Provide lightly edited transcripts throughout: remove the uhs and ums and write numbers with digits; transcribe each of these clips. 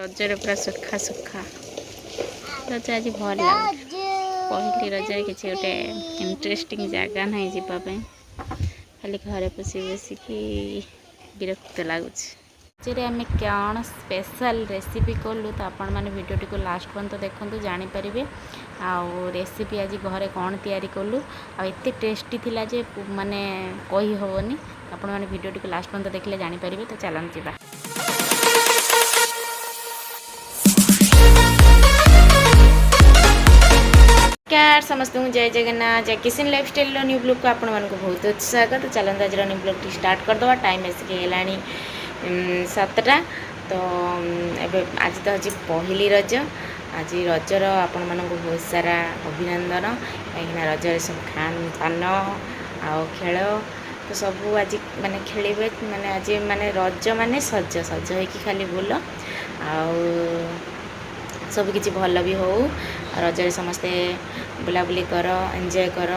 रजरे पूरा सुखा सुखा रज आज भल लगे पहली रज किसी गोटे इंटरेस्टिंग जगह ना जावाई खाली घरे बसी बसिकी विरक्त लगुच। रजरे आम कौन स्पेशल रेसिपी कलु तो आपण मैंने वीडियो टी लास्ट पर्यंत देखते जानीपारे। आउ रेसिपी आज घरे कौन तैयारी कलु आते टेस्टी थिला जे माने कही हेनी आपण मैंने वीडियो टी लास्ट पर्यंत देखले जानीपारे। तो चलते जा नमस्कार समस्त जय जगन्नाथ जय किशन लाइफस्टाइल न्यू ब्लॉग को आपण मानक बहुत स्वागत। चलते आज न्यू ब्लॉग टी स्टार्ट करदे टाइम आसिक 7टा। तो आज तो आज पहली रज आज रजर आपण मानक बहुत सारा अभिनंदन कहीं रजर सब खान पान आउ खेल तो सब आज माने खेलिबे माने आज माने रज माने सज सज होइकी खाली बुल आउ सब किसी भल भी हो रजरे समस्ते बुलाबुली कर एंजॉय कर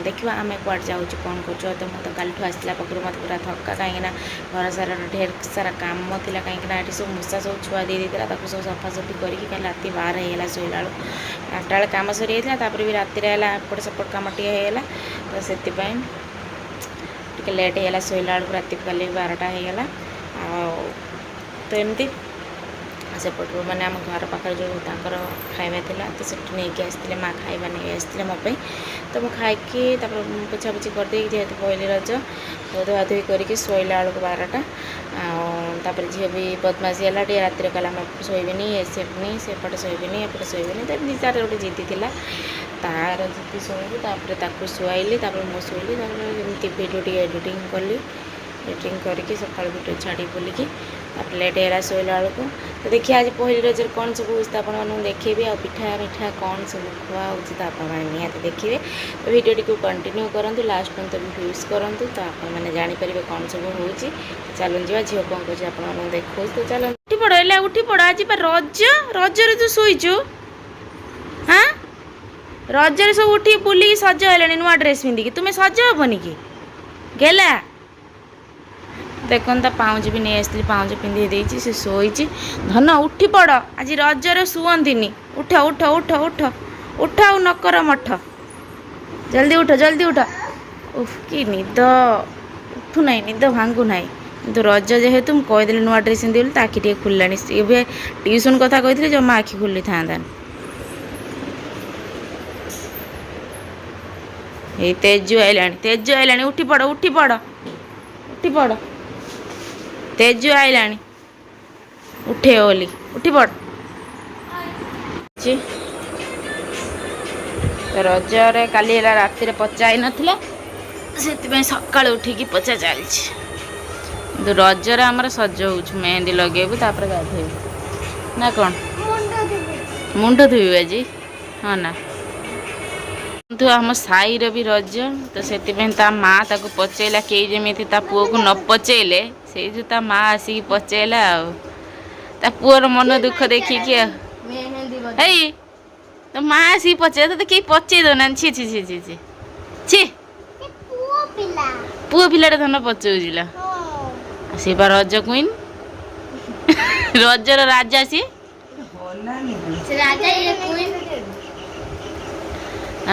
देखा आम कौट जाऊँ कौन कर। तो मत कल आसला पाखु मत पूरा थका कहीं घर सारा ढेर सारा कम थी कहीं सब मूषा सब छुआ दे देता सब सफासफी करके कल रात 12 होगा शोला बेलू 8टा बेले कम सरी जाता भी राति एपट सेपट कम टीला तो से लेट होगा शोला बेलू रात कल 12टा होगा तो एमती सेपटू मैंने आम घर पाखे जो खाଇବା थिला तो से नहीं आसते माँ खाଇବା नहीं आसते मो तो मुझे खाई पोछापोछि करदे जेहेतु पहली रज धुआ धुई करके शोला बेलू 12टा आपर झील भी बदमाशी है टे रातिर कल आम शोबनी एसेपनी सेपटे शोबनी एपटे शोबनी तो एमती तार गोटे जिद्दी थी तार जिद्दी शुणी शुआइली मु शुइली वीडियो टी एडिटिंग कली एडिटिंग करके सका वीडियो छाड़ी बोलिकी लेट है शोला बेलू। तो देखिए आज पहली रजर कौन सब होता आपको देखेबी आ पिठा मिठा कौन सब खुआ होता निहाती देखिए। तो वीडियो टी कंटिन्यू करूँ लास्ट पर्यंत भी व्यूज करूँ तो आपने जानीपर कौन सब हो चलु जा झील कौन कर आपको देखो। तो चल उठी पड़ है उठी पड़ आज रज रजरे तू शोचु हाँ रजरे सब उठी बुलिकी सज है नुआ ड्रेस पिंधिकी तुम्हें सज हेनी कि गेला देखो पाउज भी नहीं आसती पाउज पिंधे देती से शोची धन उठी पड़ आज रजरे शुअंती उठ उठ उठ उठ उठ आ नकर मठ जल्दी उठ उफ कि निद उठू ना निद भांगू ना तो रज जेहेतु मुझे कहीदेली नुआ ड्रेस पिंधि तो आखि टे खुलला ट्यूशन कथा कही जमा आखि खुली था तेजु आइलानी उठी पड़ उठी पड़ उठी पड़ तेजु आइलानी उठे बोली उठी पड़। रजरे काली राति पचाई नाला से सका उठिकी पचा चली रजरे आमर सज हो मेहंदी लगेबू तापर गाधेबू ना कौन मुंड धोइबू आज हाँ ना तो आम साईर भी रज तो से माँ ताको पचेला कई जमी पुओ को न पचेले से जो ता माँ आसिक पचेला ता पुअर मन दुख देखिकी है तो माँ आसिक पचे तो कई पचे दौना छी छी छी छी छी छी पुओ पिला धन पचौला सी बा रज क्वीन रजर राजा सी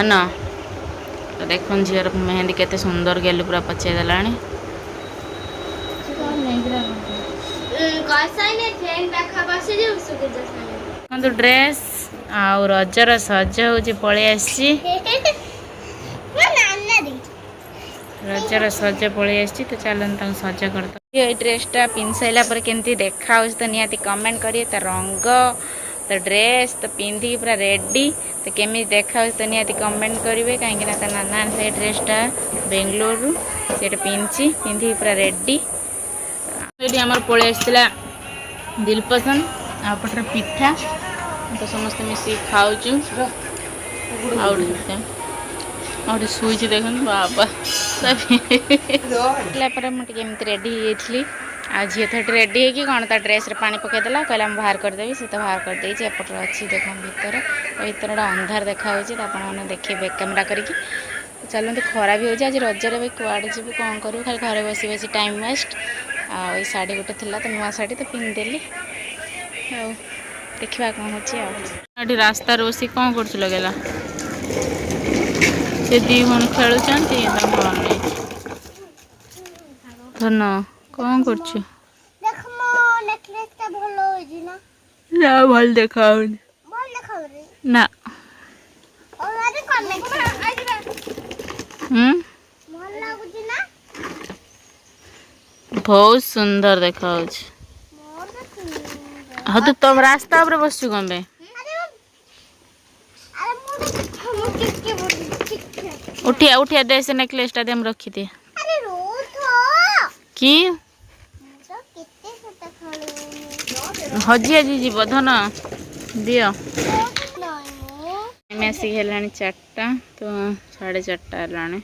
ना तो देख झीर मेहंदी केते सुंदर गेलु पूरा पचे देलानी तो ड्रेस आउ रजर सज हो पलि आसी रजर सज पलि आसी तो चलन सज कर ये ड्रेसटा पिंध सारा पर केमती देखा तो निहाती कमेंट करिए तो रंग तो ड्रेस तो पिंधि पूरा रेडी तो केमी देखा तो निहाती कमेंट करेंगे कहीं नाना से ड्रेसटा बेंगलोर से पिंधि पूरा रेडी ये आम पलि आसला दिल पसंद आपटे पिठा तो समस्त मिसी खाऊ आउटे शुई देख बाबा मुझे रेडी होती आ झी तो रेडी होगी कौन ता ड्रेस रे पानी पकईदेला कहला बाहर करदेवी से तो बाहर करदे एपटे अच्छी देख भर भर अंधार देखा आपने देखिए कैमेरा करके। चलते खरा भी हो आज रजरे भाई कुआड़े जीव कौन करूँ खाली घरे बसी बसी टाइम वेस्ट आ शाढ़ी गोटे थी तो नुआ शाढ़ी तो पिंधिदेली ଆଉ ଦେଖିବା କ'ଣ ହେଉଛି ଆଉ। ଏଠି ରାସ୍ତାରେ ବସି କ'ଣ କରୁଛୁ ଲଗେଇଲା ସେ ଦି ଭଉଣୀ ଖେଳୁଛନ୍ତି ତାଙ୍କୁ ଅନେଇଛି। ଧନ କ'ଣ କରୁଛୁ? ନା ଭଲ ଦେଖାଉନି ନା। बहुत सुंदर देखा। हाँ तो तुम रास्ता पर बसु कौन पे? उठिया उठिया दे से नेकलेस टा देम रखी दे कि हजी हजी जीव धन दियो मेसी हेलानी 4टा तो 4:30 हेलानी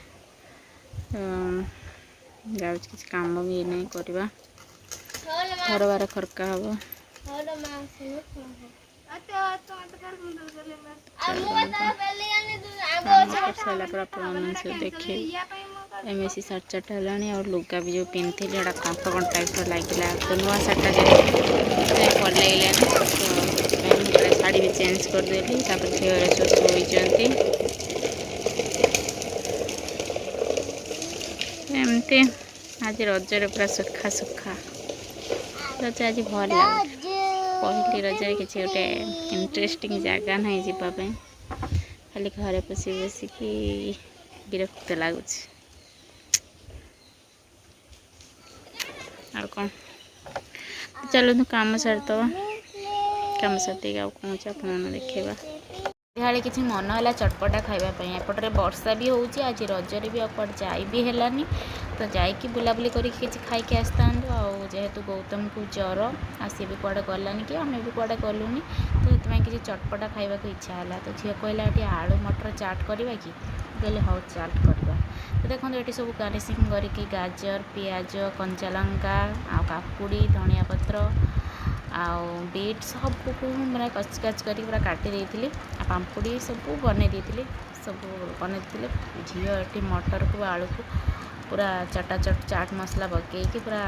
जाऊँ किसी काम भी नहीं करवा घर बार खरका हम सारा देखे एमएसी 4:30 है और लुगा भी जो पिंधि कंठ कंठ टाइप लगे तो नुआ सार्टा भल लगे तो शाड़ी भी चेंज करदेली झील सब शोचती एमती। आज रजर पूरा सुखा सुखा रज आज भल लगे पहली रजर किसी गोटे इंटरेस्टिंग जगह ना जावाई खाली घरे पशि बसिकी विरक्त लगुच आ कौन चलो काम सारदे कम सारी कौन देखा दिहाड़ी किसी मन है चटपटा खावाई एपटे वर्षा भी होची आज रजरे भी कुआडे जाई भी हेलानी तो जाइकी बुलाबुली करके खाई आसता जेहेतु गौतम को ज्वर आसी भी कुआडे गलानी कि आम भी कुआडे गलुनी तो से किसी चटपटा खावा को इच्छा है तो झील कहला ये आलू मटर चाट करवा कि कहले हाँ चाट करवा तो देखो ये सब गार्निशिंग करके गाजर पियाज कंचा लंका आ काकुड़ी धनिया पत्र आउ बीट सबको मैंने कचकाच कर पूरा काटी देती पांपुड़ी सब बन सब बन झील मटर को आलू को पूरा चटाचट चाट मसला पकईकि पूरा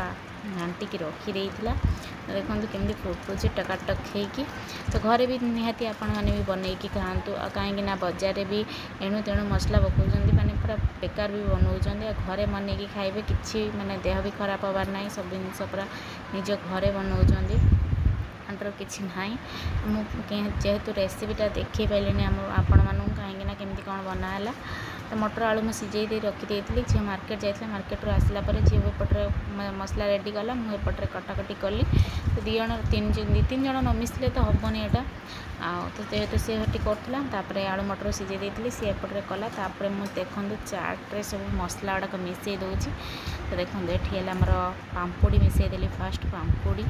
घांटिकी रखीदे तो देखो केमती फुटुच टकाटक होगी तो घरे भी निहाती आपण मैंने भी बनईकी खातु कहीं बजार भी एणु तेणु मसला पकाउछन्ति माने पूरा बेकार भी बनाऊँ घरे बनईकी खाइबे किछि माने देह भी खराब हबार ना सब जिन पूरा निज घरे बनाऊँ अंतर किसी ना जेहेतु रेसिपीटा देखी पारे आपण मानू कहीं केमती कौन बनाला तो मटर आलू मुझे सिझे रखी झील मार्केट जाइए मार्केट रू आसला झील एपटे मसला रेडी कला मुझे कटाकटी कली तो तीन जन न मिसले तो हेनी यहाँ तो जेहेतु सी हटी करूला आलू मटर सिझे देती सी एपटे कला मुझे देखूँ चाट्रे सब मसला गुड़ाक मिसई दूसरी तो देखो ये आमर पांपुड़ी मिसईदेली फास्ट पांपुड़ी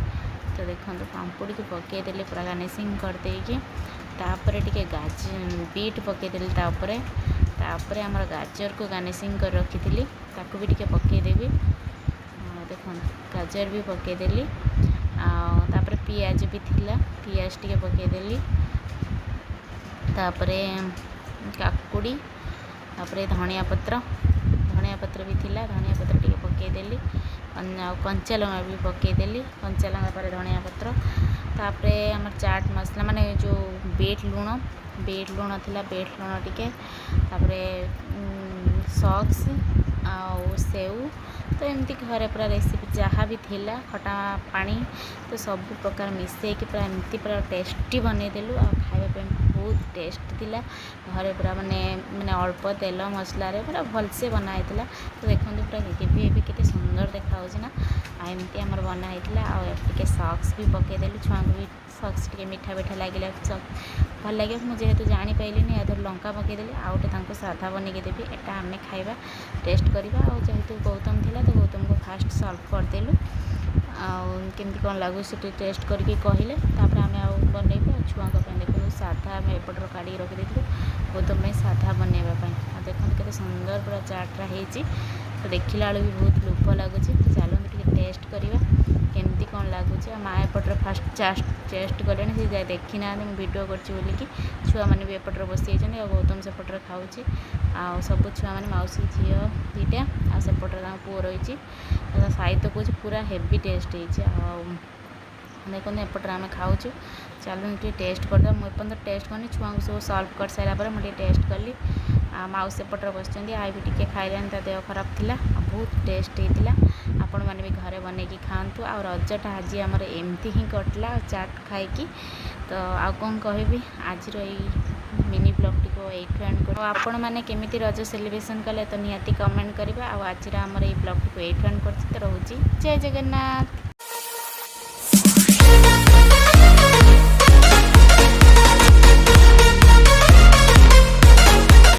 तो देखो पांपुड़ी को पकईदेली पूरा गार्निशिंग करदेकी तापर टिके बीट पकईदेली तापर आमर गाजर को गार्निशिंग कर रखी थी ताकू भी टिके पकईदेवी देखो गाजर भी पकईदेली तापर पियाज भी थिला पियाज टिके पकईदेली तापर काकुड़ी तापर धनिया पत्र भी थिला धनिया पत्र टिके पकईदेली कंचा लंका भी पकईदेली कंचा लंका पर धनिया पत्र तापर आम चाट मसला माने जो बीट लुण थिला बीट लुण टिके तापर सॉक्स आउ सेव तो एमती घरे पूरा रेसिपी जहाँ भी थिला खटा पानी तो सब प्रकार मिसईकि पूरा एमती पूरा टेस्टी बनईदेलु आ खाइबा बहुत टेस्ट थिला घरे पूरा माने माने अल्प तेल मसला पूरा भलसे बनाई तो देखो पूरा हेवी हेवी केते सुंदर देखा ना एमती आमर बनाई टे सॉक्स भी पकईदेलु छुआ को भी सॉक्स टे मीठा मीठा लगे भल लगे मुझे जेहेतु जानीपारे या लंका पकईदेली आउटे साधा बनईके देवी एटा आम खाइबा टेस्ट करवा और जेहेतु गौतम थिला तो गौतम को फास्ट सर्व करदेलु आमती कौन लगुच टेस्ट करके कहले आम बनइबू छुआ देखो साधा आम एपटर काढ़ी रखी गौतम साधा बनवाई देखो के सुंदर पूरा चाट्रा होती तो देखला भी बहुत लोभ लगुच तो चलते टेस्ट करवा केमती कौन लगुच माँ एपटर फास्ट टेस्ट कले सी देखी ना वीडियो कर छुआ मैंने भी एपटर बसी और गौतम सेपटर खाऊँ आ सब छुआ मैंने मौसी झी दीटा आ सेपटर पुओ रही साहित्य कौच पूरा हेवी टेस्ट देखो एपटे आम खाऊँ चलून टे टेस्ट करदे मुझे टेस्ट करनी छुआ को सब सल्व कर सारापर मुझे टेस्ट कली माउस सेपटे बस आई भी टे खाइलानी देह खराब थी बहुत टेस्ट होता आपण मैंने भी घरे बनईकि खातु आ रजटा आज आमर एमती ही कटला चाट खाई तो आ कौन कहि आज मिनी ब्लॉग टी एठू एंड कर आपण मैंने केमी रज सेलिब्रेशन कले तो निहाती कमेंट करेंगे आज आमर ये ब्लॉग टी एठू एंड कर रोचे जय जगन्नाथ।